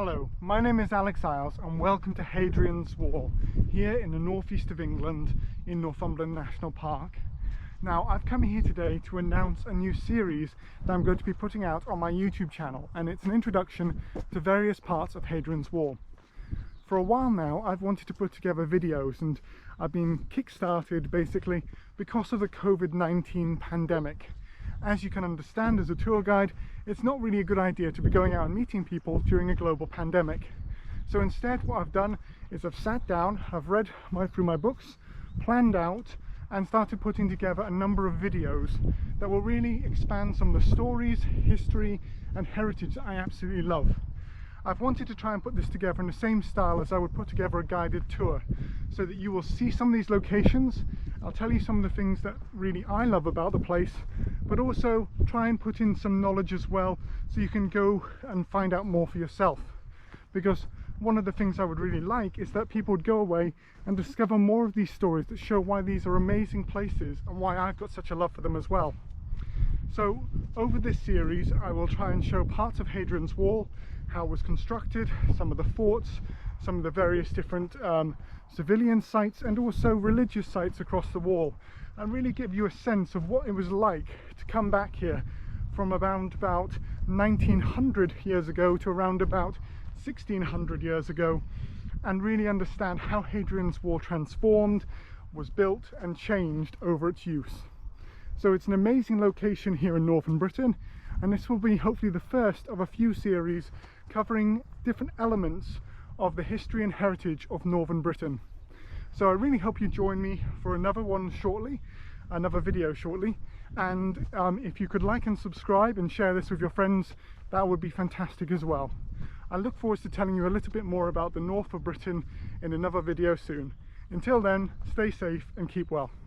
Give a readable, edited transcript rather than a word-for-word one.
Hello, my name is Alex Isles and welcome to Hadrian's Wall here in the northeast of England in Northumberland National Park. Now I've come here today to announce a new series that I'm going to be putting out on my YouTube channel, and it's an introduction to various parts of Hadrian's Wall. For a while now I've wanted to put together videos, and I've been kick-started basically because of the COVID-19 pandemic. As you can understand, as a tour guide, it's not really a good idea to be going out and meeting people during a global pandemic. So instead what I've done is I've sat down, I've read through my books, planned out and started putting together a number of videos that will really expand some of the stories, history and heritage that I absolutely love. I've wanted to try and put this together in the same style as I would put together a guided tour, so that you will see some of these locations. I'll tell you some of the things that really I love about the place, but also try and put in some knowledge as well, so you can go and find out more for yourself. Because one of the things I would really like is that people would go away and discover more of these stories that show why these are amazing places and why I've got such a love for them as well. So over this series I will try and show parts of Hadrian's Wall, how it was constructed, some of the forts, some of the various different civilian sites and also religious sites across the wall, and really give you a sense of what it was like to come back here from around about 1900 years ago to around about 1600 years ago, and really understand how Hadrian's Wall transformed, was built and changed over its use. So it's an amazing location here in northern Britain, and this will be hopefully the first of a few series covering different elements of the history and heritage of northern Britain. So I really hope you join me for another video shortly, and if you could like and subscribe and share this with your friends, that would be fantastic as well. I look forward to telling you a little bit more about the north of Britain in another video soon. Until then, stay safe and keep well.